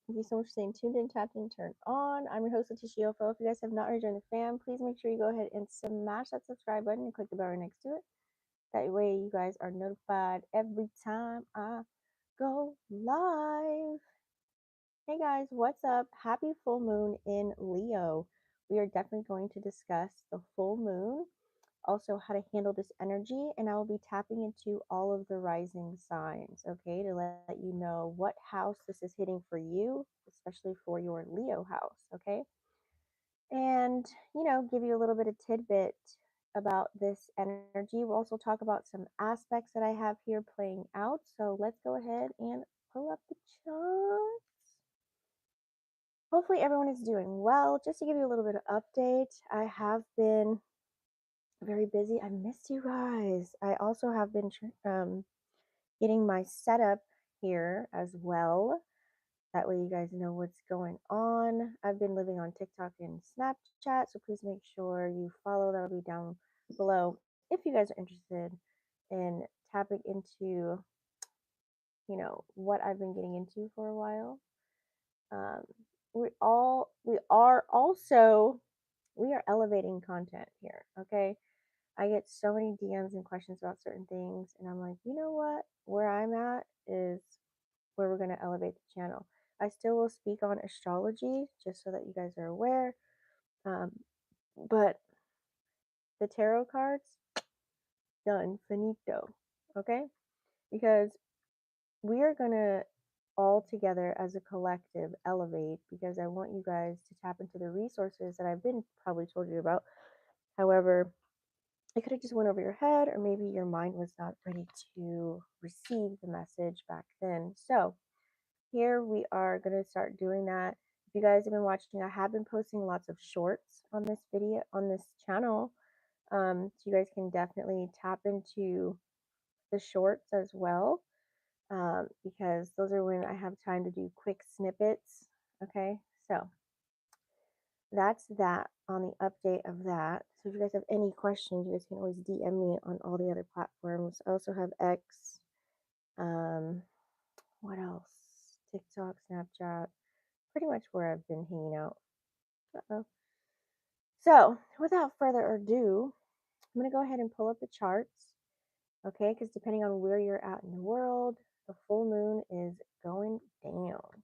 Thank you so much for staying tuned in, tapped in, turned on. I'm your host, Leticia Ofo. If you guys have not already joined the fam, please make sure you go ahead and smash that subscribe button and click the bell right next to it. That way you guys are notified every time I go live. Hey guys, what's up? Happy full moon in Leo. We are definitely going to discuss the full moon, also how to handle this energy, and I will be tapping into all of the rising signs, okay, to let you know what house this is hitting for you, especially for your Leo house, okay? And, give you a little bit of tidbit about this energy. We'll also talk about some aspects that I have here playing out. So let's go ahead and pull up the chart. Hopefully everyone is doing well. Just to give you a little bit of update, I have been very busy. I missed you guys. I also have been getting my setup here as well. That way you guys know what's going on. I've been living on TikTok and Snapchat, so please make sure you follow. That'll be down below if you guys are interested in tapping into, what I've been getting into for a while. Um, we are elevating content here, okay? I get so many DMs and questions about certain things, and I'm like, you know what? Where I'm at is where we're going to elevate the channel. I still will speak on astrology just so that you guys are aware. Um, but the tarot cards, done, finito. Okay? Because we are going to all together as a collective elevate, because I want you guys to tap into the resources that I've been probably told you about. However, it could have just went over your head, or maybe your mind was not ready to receive the message back then. So here we are going to start doing that. If you guys have been watching, I have been posting lots of shorts on this video, on this channel. So you guys can definitely tap into the shorts as well, because those are when I have time to do quick snippets. Okay, so that's that on the update of that. So if you guys have any questions, you guys can always DM me on all the other platforms. I also have X. What else? TikTok, Snapchat, pretty much where I've been hanging out. Uh-oh. So without further ado, I'm going to go ahead and pull up the charts, okay? Because depending on where you're at in the world, the full moon is going down.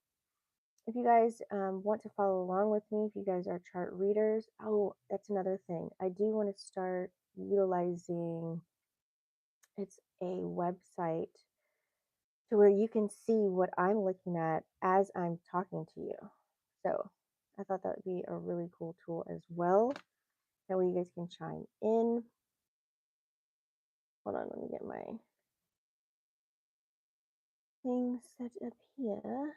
If you guys want to follow along with me, if you guys are chart readers, oh, that's another thing. I do want to start utilizing, it's a website to where you can see what I'm looking at as I'm talking to you. So I thought that would be a really cool tool as well. That way you guys can chime in. Hold on, let me get my thing set up here.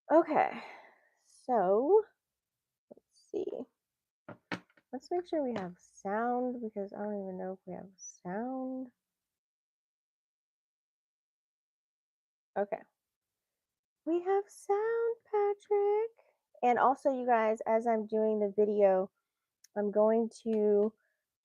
Okay, so let's see. Let's make sure we have sound, because I don't even know if we have sound. Okay. We have sound, Patrick. And also, you guys, as I'm doing the video, I'm going to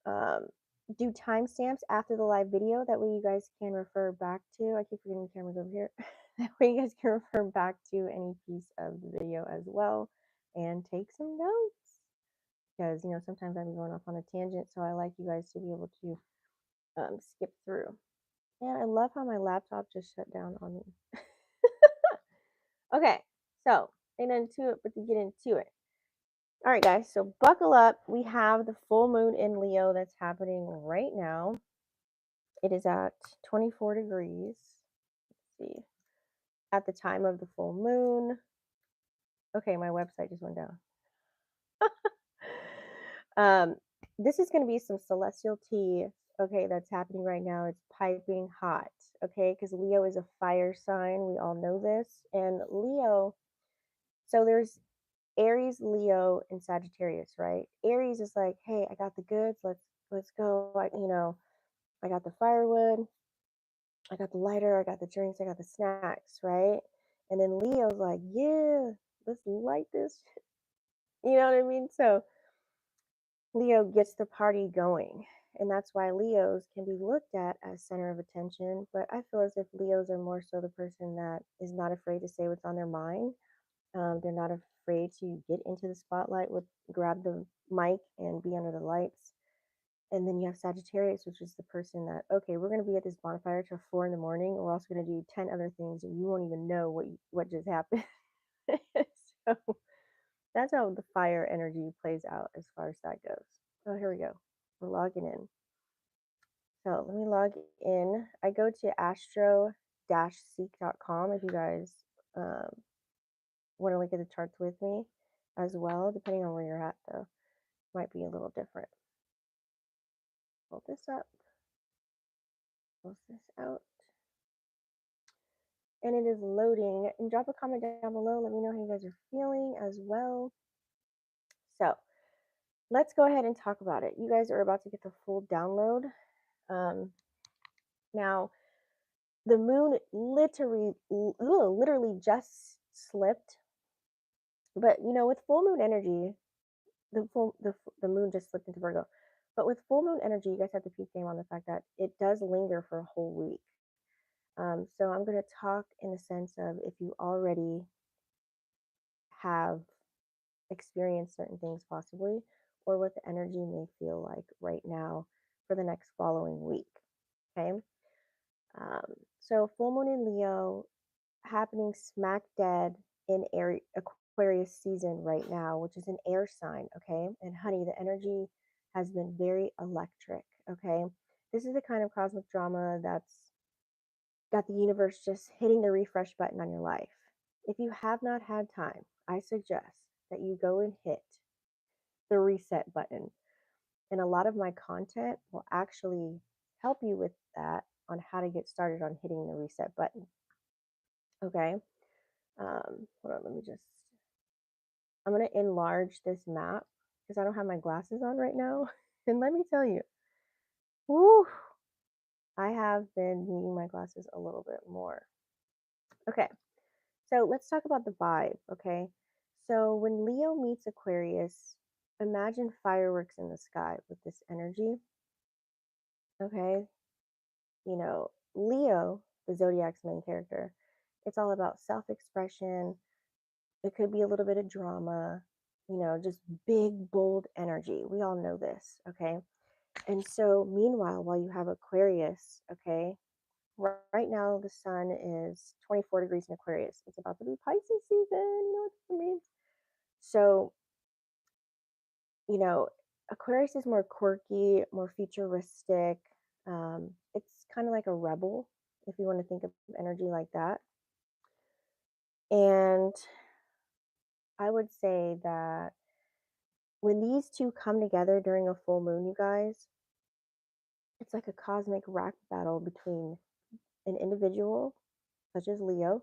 do timestamps after the live video. That way you guys can refer back to, I keep forgetting the camera's over here. That way you guys can refer back to any piece of the video as well and take some notes. Because, sometimes I'm going off on a tangent, so I like you guys to be able to skip through. And I love how my laptop just shut down on me. Okay, so ain't into it but to get into it. All right, guys, so buckle up. We have the full moon in Leo that's happening right now. It is at 24 degrees. Let's see. At the time of the full moon. Okay, my website just went down. This is going to be some celestial tea, okay, that's happening right now. It's piping hot, okay, because Leo is a fire sign. We all know this. And Leo, so there's Aries, Leo, and Sagittarius, right? Aries is like, hey, I got the goods. Let's go. I got the firewood. I got the lighter. I got the drinks. I got the snacks, right? And then Leo's like, yeah, let's light this shit. You know what I mean? So Leo gets the party going. And that's why Leos can be looked at as center of attention. But I feel as if Leos are more so the person that is not afraid to say what's on their mind. They're not afraid to get into the spotlight with grab the mic and be under the lights. And then you have Sagittarius, which is the person that, okay, we're going to be at this bonfire till 4 in the morning. We're also going to do 10 other things, and you won't even know what just happened. So that's how the fire energy plays out as far as that goes. Oh, here we go. We're logging in. So let me log in. I go to astro-seek.com if you guys want to look at the charts with me as well, depending on where you're at, though. Might be a little different. Pull this up. Close this out. And it is loading. And drop a comment down below. Let me know how you guys are feeling as well. So let's go ahead and talk about it. You guys are about to get the full download. Now, the moon literally just slipped. But with full moon energy, the moon just slipped into Virgo. But with full moon energy, you guys have to peep game on the fact that it does linger for a whole week. So I'm going to talk in the sense of if you already have experienced certain things possibly, or what the energy may feel like right now for the next following week. Okay. So full moon in Leo happening smack dead in Aquarius season right now, which is an air sign. Okay. And honey, the energy has been very electric. Okay. This is the kind of cosmic drama that's got the universe just hitting the refresh button on your life. If you have not had time, I suggest that you go and hit the reset button. And a lot of my content will actually help you with that on how to get started on hitting the reset button. Okay. Hold on, I'm going to enlarge this map because I don't have my glasses on right now. And let me tell you, whew, I have been needing my glasses a little bit more. Okay. So let's talk about the vibe. Okay. So when Leo meets Aquarius, imagine fireworks in the sky with this energy. Okay. Leo, the zodiac's main character, it's all about self expression. It could be a little bit of drama, just big, bold energy. We all know this. Okay. And so, meanwhile, while you have Aquarius, okay, right now the sun is 24 degrees in Aquarius. It's about to be Pisces season. You know what that means? So, Aquarius is more quirky, more futuristic. It's kind of like a rebel, if you want to think of energy like that. And I would say that when these two come together during a full moon, you guys, it's like a cosmic rap battle between an individual, such as Leo,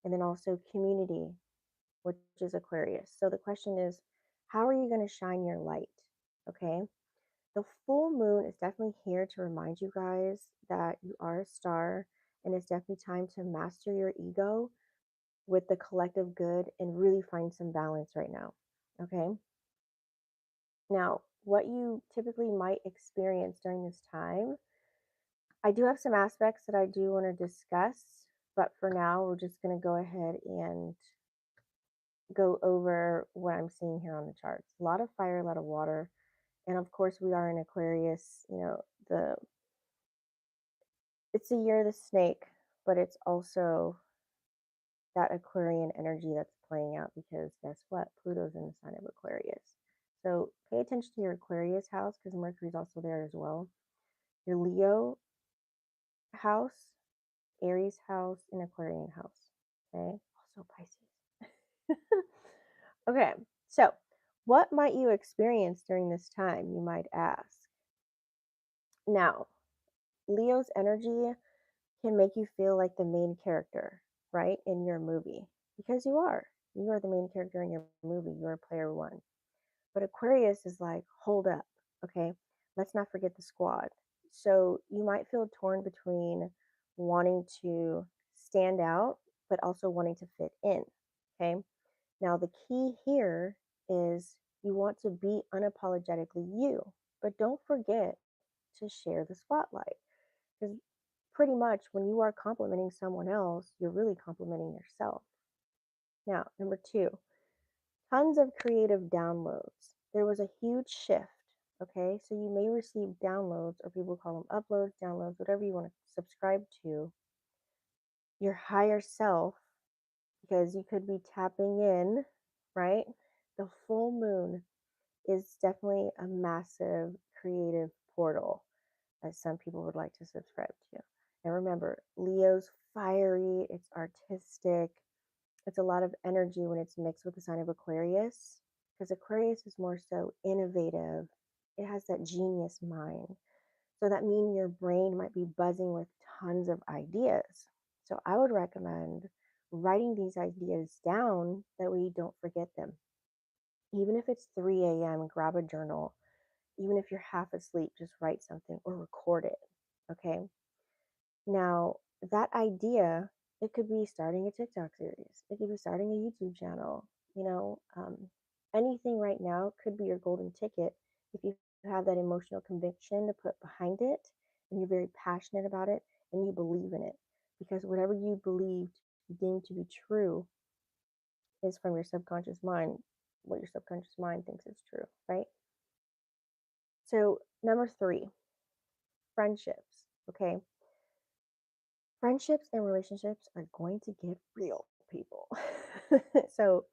and then also community, which is Aquarius. So the question is, how are you going to shine your light? Okay. The full moon is definitely here to remind you guys that you are a star, and it's definitely time to master your ego with the collective good and really find some balance right now. Okay. Now, what you typically might experience during this time, I do have some aspects that I do want to discuss, but for now, we're just going to go ahead and go over what I'm seeing here on the charts. A lot of fire, a lot of water, and of course, we are in Aquarius. It's the year of the snake, but it's also that Aquarian energy that's playing out because guess what? Pluto's in the sign of Aquarius. So pay attention to your Aquarius house because Mercury's also there as well. Your Leo house, Aries house, and Aquarian house. Okay. Also Pisces. Okay. So what might you experience during this time, you might ask? Now, Leo's energy can make you feel like the main character, right, in your movie. Because you are. You are the main character in your movie. You're player one. But Aquarius is like, hold up, okay? Let's not forget the squad. So you might feel torn between wanting to stand out, but also wanting to fit in, okay? Now, the key here is you want to be unapologetically you, but don't forget to share the spotlight. Because pretty much when you are complimenting someone else, you're really complimenting yourself. Now, number two, tons of creative downloads. There was a huge shift. Okay, so you may receive downloads, or people call them uploads, downloads, whatever you want to subscribe to, your higher self, because you could be tapping in, right? The full moon is definitely a massive creative portal, as some people would like to subscribe to. And remember, Leo's fiery, it's artistic, it's a lot of energy when it's mixed with the sign of Aquarius, because Aquarius is more so innovative. It has that genius mind. So that means your brain might be buzzing with tons of ideas. So I would recommend writing these ideas down that way you don't forget them. Even if it's 3 a.m., grab a journal. Even if you're half asleep, just write something or record it. Okay. Now, that idea, it could be starting a TikTok series, it could be starting a YouTube channel, you know, anything right now could be your golden ticket if you have that emotional conviction to put behind it and you're very passionate about it and you believe in it. Because whatever you believe you deem to be true is from your subconscious mind, what your subconscious mind thinks is true, right? So, number three, friendships. Okay. Friendships and relationships are going to get real, people. So,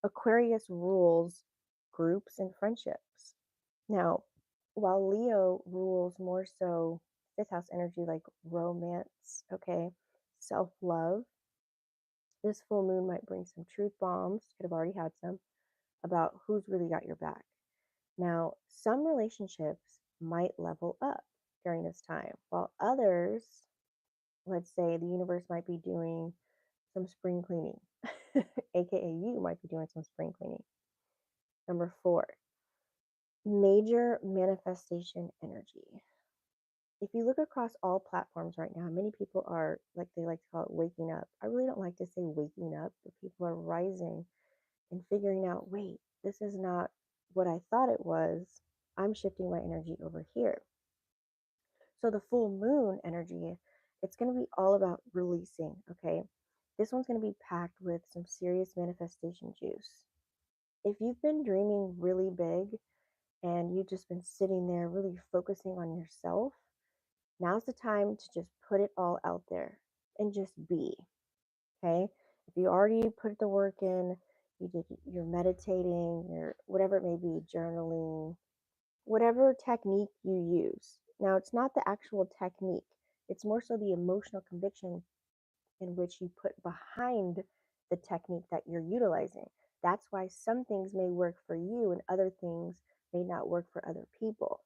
Aquarius rules groups and friendships. Now, while Leo rules more so fifth house energy, like romance, okay, self love, this full moon might bring some truth bombs, could have already had some, about who's really got your back. Now, some relationships might level up during this time, while others, let's say the universe might be doing some spring cleaning, aka you might be doing some spring cleaning. Number four, major manifestation energy. If you look across all platforms right now, many people are, like they like to call it, waking up. I really don't like to say waking up, but people are rising and figuring out, wait, this is not what I thought it was. I'm shifting my energy over here. So the full moon energy, it's going to be all about releasing, okay? This one's going to be packed with some serious manifestation juice. If you've been dreaming really big and you've just been sitting there really focusing on yourself, now's the time to just put it all out there and just be, okay? If you already put the work in, you're meditating, you're whatever it may be, journaling, whatever technique you use. Now, it's not the actual technique, it's more so the emotional conviction in which you put behind the technique that you're utilizing. That's why some things may work for you and other things may not work for other people.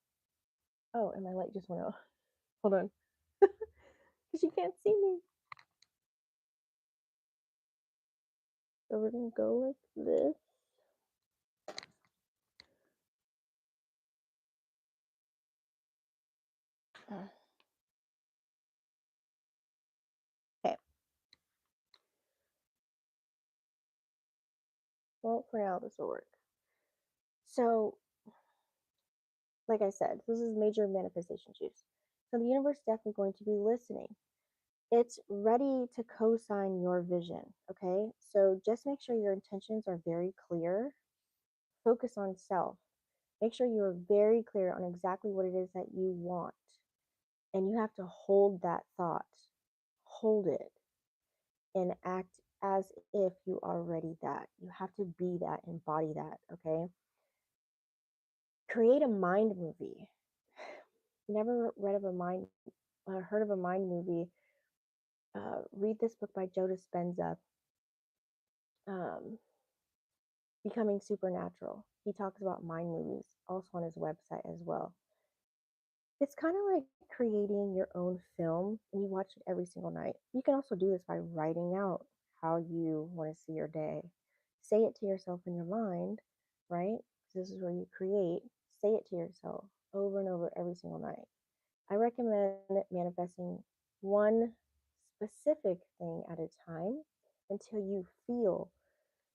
Oh, and my light just went out. Hold on. Because you can't see me. So we're going to go like this. Okay. Well, for now, this will work. So, like I said, this is major manifestation juice. So the universe is definitely going to be listening. It's ready to co-sign your vision, okay? So just make sure your intentions are very clear. Focus on self. Make sure you're very clear on exactly what it is that you want. And you have to hold that thought. Hold it and act as if you are already that. You have to be that, embody that, okay? Create a mind movie. Never read of a mind, heard of a mind movie. Read this book by Joe Dispenza, Becoming Supernatural. He talks about mind movies, also on his website as well. It's kind of like creating your own film and you watch it every single night. You can also do this by writing out how you want to see your day. Say it to yourself in your mind, right? This is where you create. Say it to yourself over and over every single night. I recommend manifesting one specific thing at a time until you feel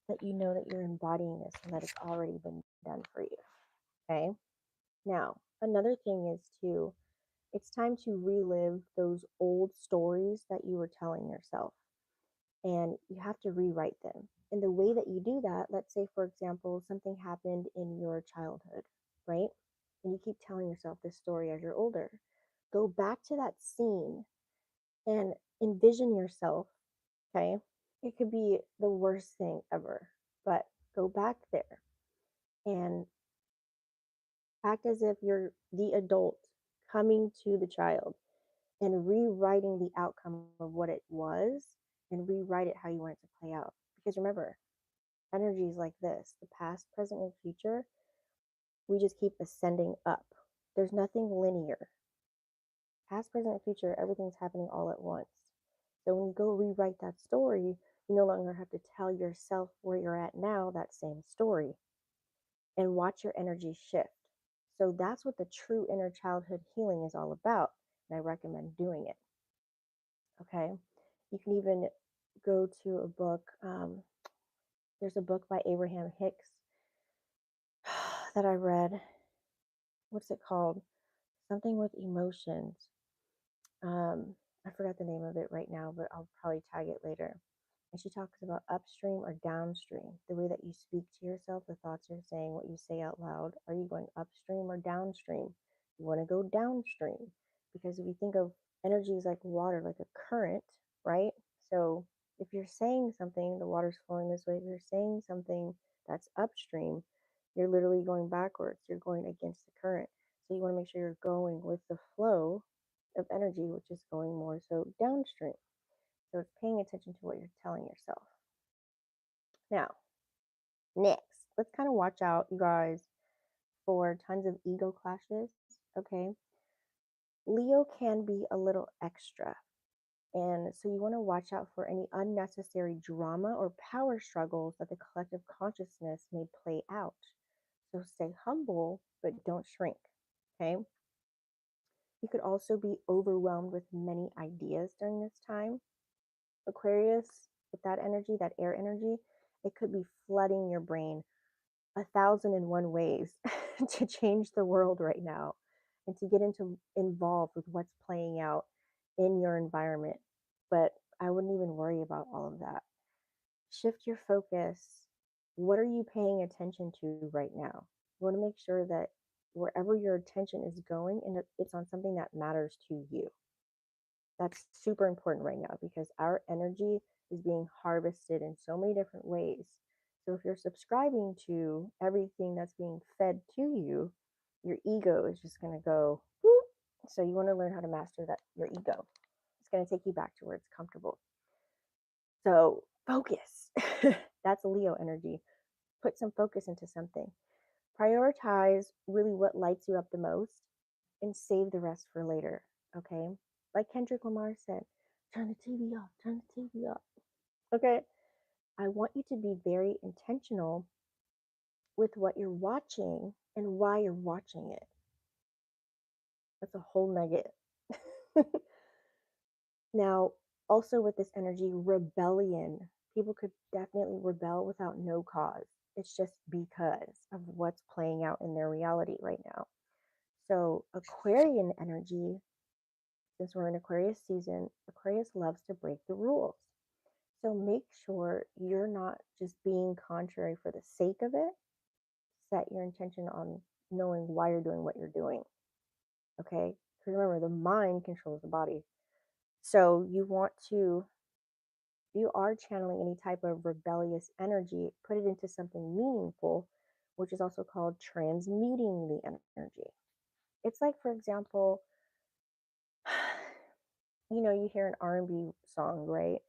that you know that you're embodying this and that it's already been done for you. Okay. Now, Another thing is to, it's time to relive those old stories that you were telling yourself, and you have to rewrite them. And the way that you do that, let's say, for example, something happened in your childhood, right? And you keep telling yourself this story as you're older. Go back to that scene and envision yourself, okay? It could be the worst thing ever, but go back there and act as if you're the adult coming to the child and rewriting the outcome of what it was and rewrite it how you want it to play out. Because remember, energies like this, the past, present, and future, we just keep ascending up. There's nothing linear. Past, present, and future, everything's happening all at once. So when you go rewrite that story, you no longer have to tell yourself where you're at now that same story, and watch your energy shift. So that's what the true inner childhood healing is all about. And I recommend doing it. Okay. You can even go to a book. There's a book by Abraham Hicks that I read. What's it called? Something with emotions. I forgot the name of it right now, but I'll probably tag it later. And she talks about upstream or downstream, the way that you speak to yourself, the thoughts you're saying, what you say out loud. Are you going upstream or downstream? You want to go downstream, because if you think of energy as like water, like a current, right? So if you're saying something, the water's flowing this way. If you're saying something that's upstream, you're literally going backwards. You're going against the current. So you want to make sure you're going with the flow of energy, which is going more so downstream. So it's paying attention to what you're telling yourself. Now, next, let's kind of watch out, you guys, for tons of ego clashes. Okay. Leo can be a little extra. And so you want to watch out for any unnecessary drama or power struggles that the collective consciousness may play out. So stay humble, but don't shrink. Okay. You could also be overwhelmed with many ideas during this time. Aquarius, with that energy, that air energy, it could be flooding your brain 1,001 ways to change the world right now and to get into involved with what's playing out in your environment. But I wouldn't even worry about all of that. Shift your focus. What are you paying attention to right now? You want to make sure that wherever your attention is going, and it's on something that matters to you. That's super important right now, because our energy is being harvested in so many different ways. So if you're subscribing to everything that's being fed to you, your ego is just going to go whoop. So you want to learn how to master that, your ego. It's going to take you back to where it's comfortable. So focus. That's Leo energy. Put some focus into something. Prioritize really what lights you up the most and save the rest for later. Okay. Like Kendrick Lamar said, turn the TV off, turn the TV off. Okay. I want you to be very intentional with what you're watching and why you're watching it. That's a whole nugget. Now, also with this energy, rebellion. People could definitely rebel without no cause. It's just because of what's playing out in their reality right now. So, Aquarian energy, since we're in Aquarius season, Aquarius loves to break the rules. So make sure you're not just being contrary for the sake of it. Set your intention on knowing why you're doing what you're doing. Okay? Because remember, the mind controls the body. So you want to, if you are channeling any type of rebellious energy, put it into something meaningful, which is also called transmuting the energy. It's like, for example, you hear an R&B song, right?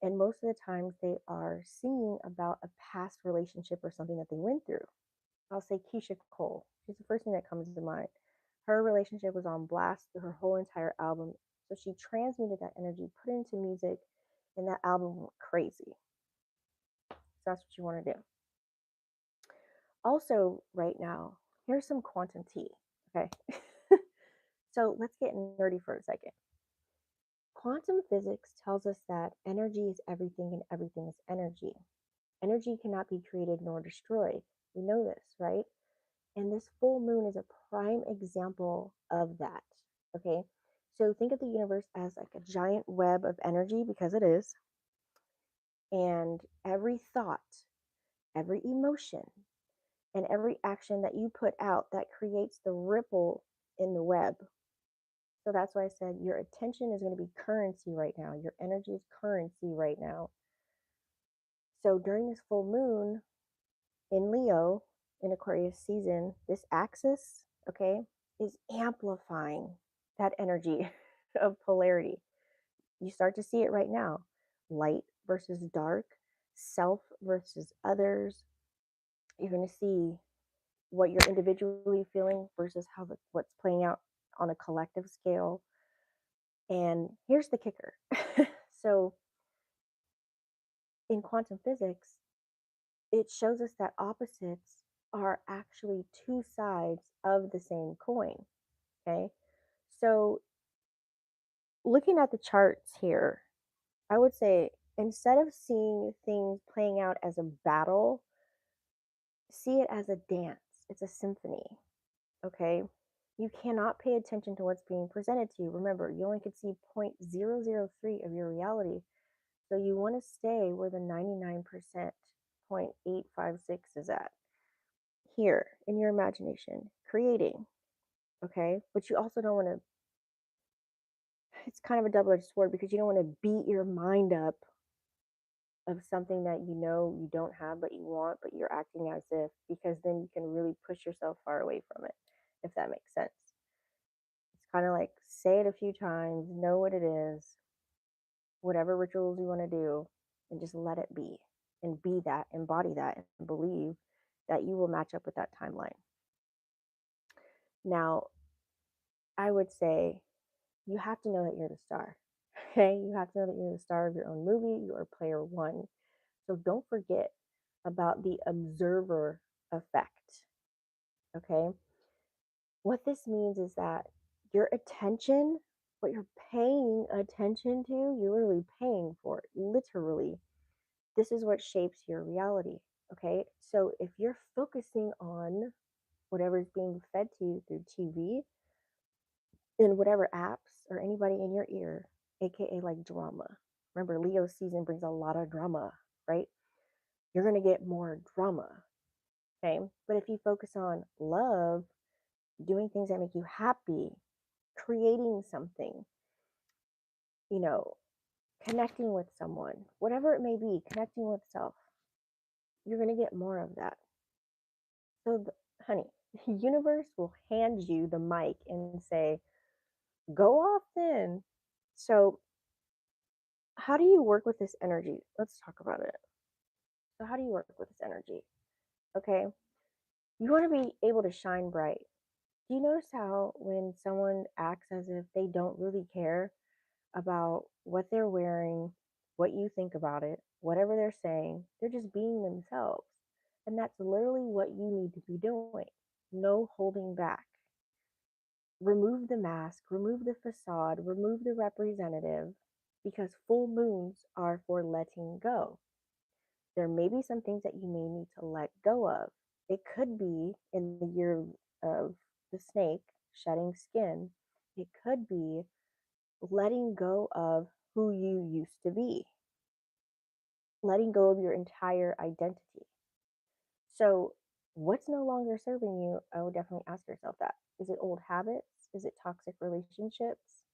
And most of the times they are singing about a past relationship or something that they went through. I'll say Keisha Cole. She's the first thing that comes to mind. Her relationship was on blast through her whole entire album. So she transmuted that energy, put it into music, and that album went crazy. So that's what you want to do. Also, right now, here's some quantum tea. Okay. So let's get nerdy for a second. Quantum physics tells us that energy is everything and everything is energy. Energy cannot be created nor destroyed. We know this, right? And this full moon is a prime example of that. Okay. So think of the universe as like a giant web of energy, because it is. And every thought, every emotion, and every action that you put out, that creates the ripple in the web. So that's why I said your attention is going to be currency right now. Your energy is currency right now. So during this full moon in Leo, in Aquarius season, this axis, okay, is amplifying that energy of polarity. You start to see it right now. Light versus dark, self versus others. You're going to see what you're individually feeling versus what's playing out on a collective scale. And here's the kicker. So in quantum physics, it shows us that opposites are actually two sides of the same coin. Okay. So looking at the charts here, I would say instead of seeing things playing out as a battle, see it as a dance. It's a symphony. Okay. You cannot pay attention to what's being presented to you. Remember, you only can see 0.003 of your reality. So you want to stay where the 99% 0.856 is at. Here in your imagination, creating. Okay. But you also don't want to, it's kind of a double edged sword, because you don't want to beat your mind up of something that you know you don't have but you want, but you're acting as if, because then you can really push yourself far away from it, if that makes sense. It's kind of like say it a few times, know what it is, whatever rituals you want to do, and just let it be, and be that, embody that, and believe that you will match up with that timeline. Now, I would say you have to know that you're the star. Okay, you have to know that you're the star of your own movie. You are player one. So don't forget about the observer effect. Okay, what this means is that your attention, what you're paying attention to, you're literally paying for it, literally. This is what shapes your reality. Okay, so if you're focusing on whatever is being fed to you through TV, in whatever apps, or anybody in your ear, aka like drama. Remember, Leo season brings a lot of drama, right? You're going to get more drama. Okay. But if you focus on love, doing things that make you happy, creating something, you know, connecting with someone, whatever it may be, connecting with self, you're going to get more of that. So, honey, the universe will hand you the mic and say, go off then. So, how do you work with this energy? Let's talk about it. So, how do you work with this energy? Okay. You want to be able to shine bright. Do you notice how when someone acts as if they don't really care about what they're wearing, what you think about it, whatever they're saying, they're just being themselves? And that's literally what you need to be doing. No holding back. Remove the mask, remove the facade, remove the representative, because full moons are for letting go. There may be some things that you may need to let go of. It could be in the year of the snake shedding skin. It could be letting go of who you used to be, letting go of your entire identity. So, what's no longer serving you? I would definitely ask yourself that. Is it old habits? Is it toxic relationships?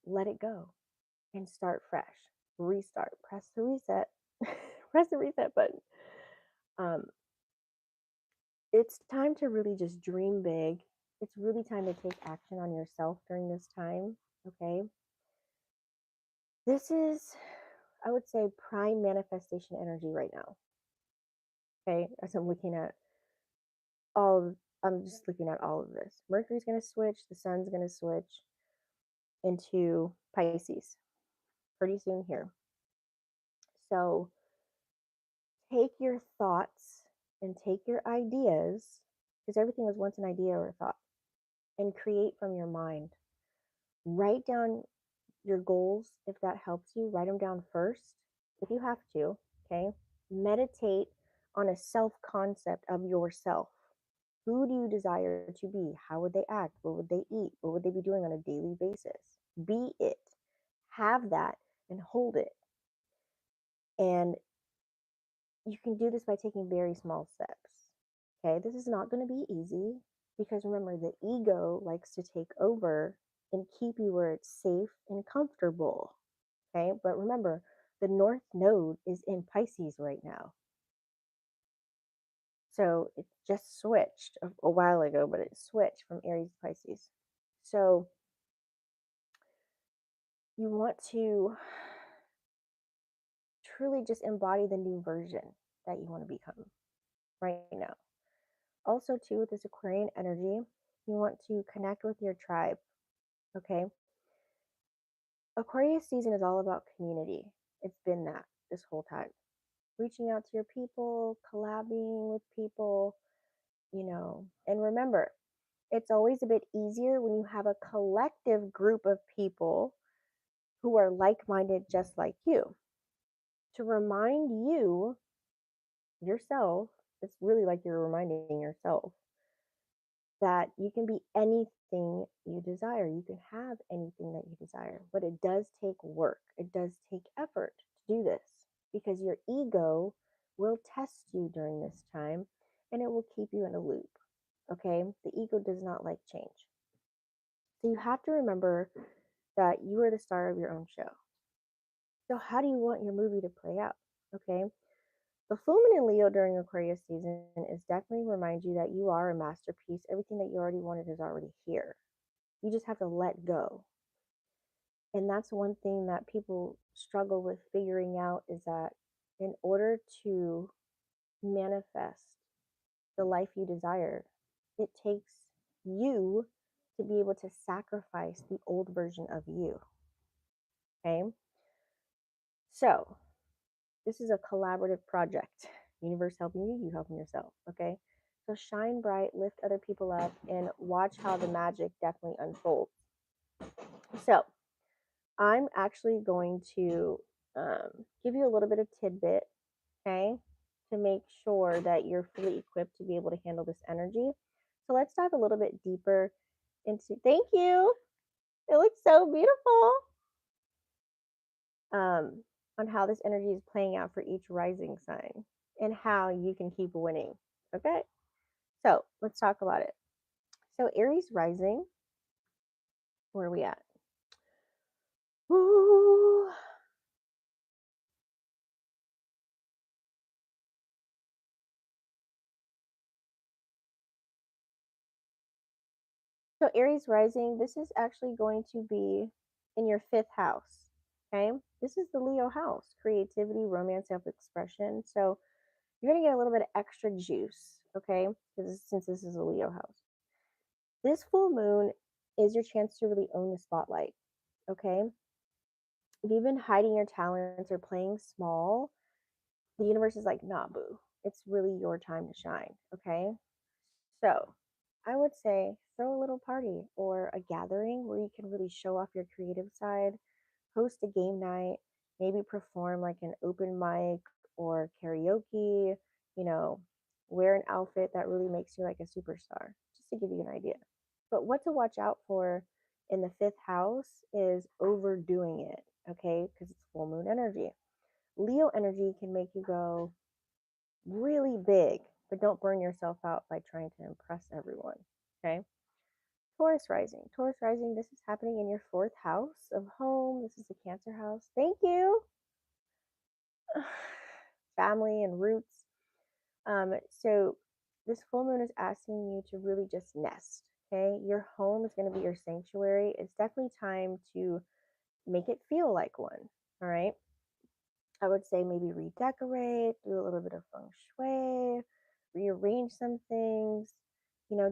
Let it go and start fresh. Restart. Press the reset. Press the reset button. Um, it's time to really just dream big. It's really time to take action on yourself during this time. Okay. This is, I would say, prime manifestation energy right now. Okay. As I'm looking at I'm just looking at all of this. Mercury's going to switch, the sun's going to switch into Pisces pretty soon here. So take your thoughts and take your ideas, because everything was once an idea or a thought, and create from your mind. Write down your goals if that helps you. Write them down first if you have to. Okay. Meditate on a self concept of yourself. Who do you desire to be? How would they act? What would they eat? What would they be doing on a daily basis? Be it. Have that and hold it. And you can do this by taking very small steps. Okay, this is not going to be easy because remember, the ego likes to take over and keep you where it's safe and comfortable. Okay, but remember, the North Node is in Pisces right now. So it just switched a while ago, but it switched from Aries to Pisces. So you want to truly just embody the new version that you want to become right now. Also, too, with this Aquarian energy, you want to connect with your tribe. Okay. Aquarius season is all about community. It's been that this whole time. Reaching out to your people, collabing with people, and remember, it's always a bit easier when you have a collective group of people who are like minded just like you. To remind you, yourself, it's really like you're reminding yourself that you can be anything you desire. You can have anything that you desire, but it does take work. It does take effort to do this because your ego will test you during this time and it will keep you in a loop. Okay? The ego does not like change. So you have to remember that you are the star of your own show. So, how do you want your movie to play out? Okay? The full moon in Leo during Aquarius season is definitely remind you that you are a masterpiece. Everything that you already wanted is already here. You just have to let go. And that's one thing that people struggle with figuring out is that in order to manifest the life you desire, it takes you to be able to sacrifice the old version of you. Okay? So, this is a collaborative project. Universe helping you, you helping yourself. Okay? So, shine bright, lift other people up, and watch how the magic definitely unfolds. So, I'm actually going to give you a little bit of tidbit, okay, to make sure that you're fully equipped to be able to handle this energy. So let's dive a little bit deeper into. Thank you. It looks so beautiful. On how this energy is playing out for each rising sign and how you can keep winning. Okay, so let's talk about it. So Aries rising, where are we at? Ooh. So Aries rising, this is actually going to be in your fifth house. Okay. This is the Leo house, creativity, romance, self-expression. So you're going to get a little bit of extra juice. Okay. Because since this is a Leo house, this full moon is your chance to really own the spotlight. Okay. If you've been hiding your talents or playing small, the universe is like, nah, boo. It's really your time to shine. Okay. So I would say throw a little party or a gathering where you can really show off your creative side, host a game night, maybe perform like an open mic or karaoke, you know, wear an outfit that really makes you like a superstar, just to give you an idea. But what to watch out for in the fifth house is overdoing it, okay? Because it's full moon energy. Leo energy can make you go, really big, but don't burn yourself out by trying to impress everyone. Okay. Taurus rising. Taurus rising, this is happening in your fourth house of home. This is a Cancer house. Thank you. Family and roots. So this full moon is asking you to really just nest. Okay. Your home is going to be your sanctuary. It's definitely time to make it feel like one. All right. I would say maybe redecorate, do a little bit of feng shui, rearrange some things,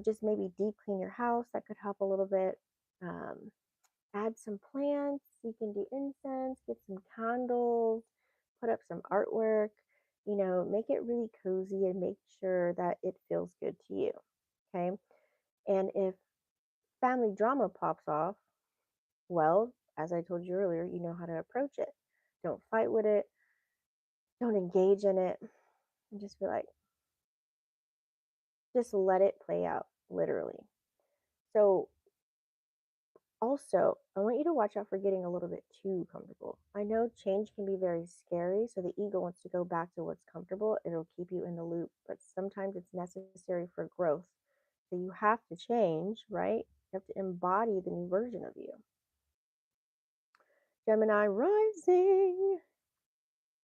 just maybe deep clean your house. That could help a little bit. Um, Add some plants. You can do incense, get some candles, put up some artwork, make it really cozy and make sure that it feels good to you. Okay. And if family drama pops off, well, as I told you earlier, you know how to approach it. Don't fight with it, don't engage in it, and just be like, Just let it play out, literally. So, also, I want you to watch out for getting a little bit too comfortable. I know change can be very scary, so the ego wants to go back to what's comfortable. It'll keep you in the loop, but sometimes it's necessary for growth. So you have to change, right? You have to embody the new version of you. Gemini rising.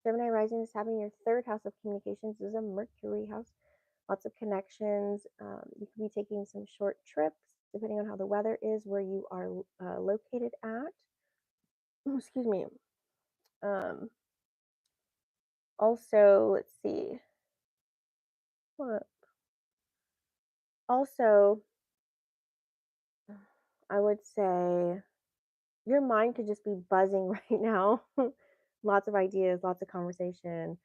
Gemini rising is having your third house of communications. This is a Mercury house. Lots of connections. You could be taking some short trips, depending on how the weather is where you are located at. Excuse me. Um, Also, let's see. What? Also, I would say your mind could just be buzzing right now. Lots of ideas, lots of conversation.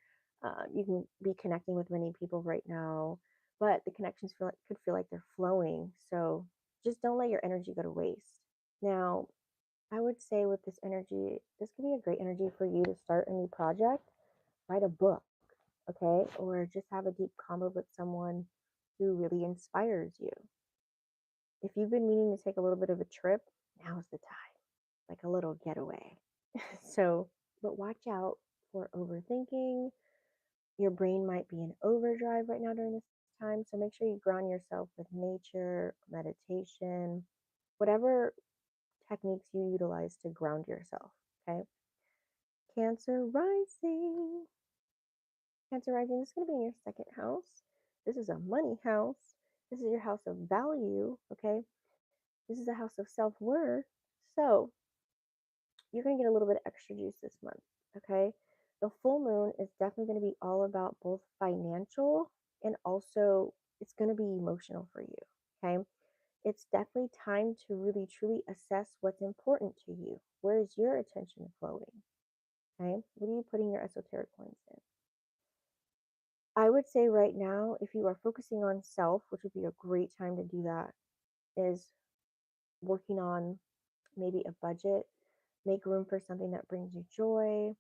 You can be connecting with many people right now, but the connections could feel like they're flowing. So just don't let your energy go to waste. Now, I would say with this energy, this could be a great energy for you to start a new project, write a book, okay? Or just have a deep convo with someone who really inspires you. If you've been meaning to take a little bit of a trip, now's the time, like a little getaway. So, but watch out for overthinking. Your brain might be in overdrive right now during this time. So make sure you ground yourself with nature, meditation, whatever techniques you utilize to ground yourself. Okay. Cancer rising. Cancer rising, this is going to be in your second house. This is a money house. This is your house of value. Okay. This is a house of self worth. So you're going to get a little bit of extra juice this month. Okay. The full moon is definitely going to be all about both financial and also it's going to be emotional for you. Okay. It's definitely time to really truly assess what's important to you. Where is your attention flowing? Okay. What are you putting your esoteric points in? I would say right now, if you are focusing on self, which would be a great time to do that, is working on maybe a budget, make room for something that brings you joy,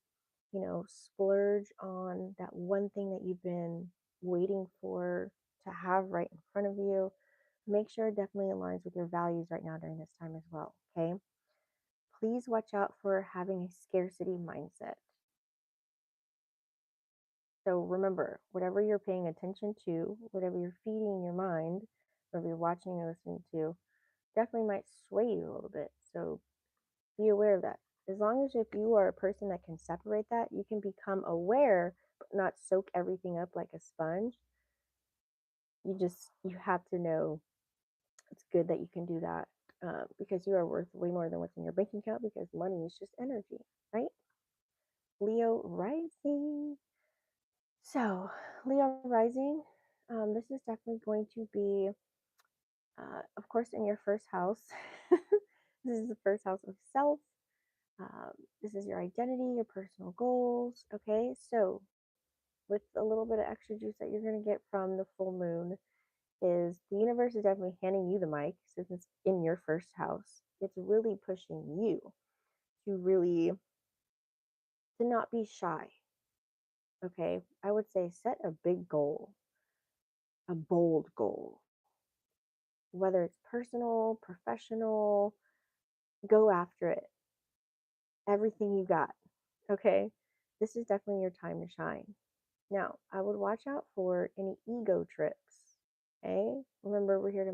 splurge on that one thing that you've been waiting for to have right in front of you. Make sure it definitely aligns with your values right now during this time as well. Okay. Please watch out for having a scarcity mindset. So remember, whatever you're paying attention to, whatever you're feeding your mind, whatever you're watching or listening to, definitely might sway you a little bit. So be aware of that. As long as if you are a person that can separate that, you can become aware, but not soak everything up like a sponge. You have to know it's good that you can do that because you are worth way more than what's in your bank account because money is just energy, right? Leo rising. So, Leo rising, this is definitely going to be, of course, in your first house. This is the first house of self. Um, this is your identity, your personal goals. Okay, so with a little bit of extra juice that you're going to get from the full moon, is the universe is definitely handing you the mic since it's in your first house. It's really pushing you to really to not be shy. Okay, I would say set a big goal, a bold goal, whether it's personal, professional, go after it. Everything you got. Okay, this is definitely your time to shine. Now, I would watch out for any ego trips. Okay, remember we're here to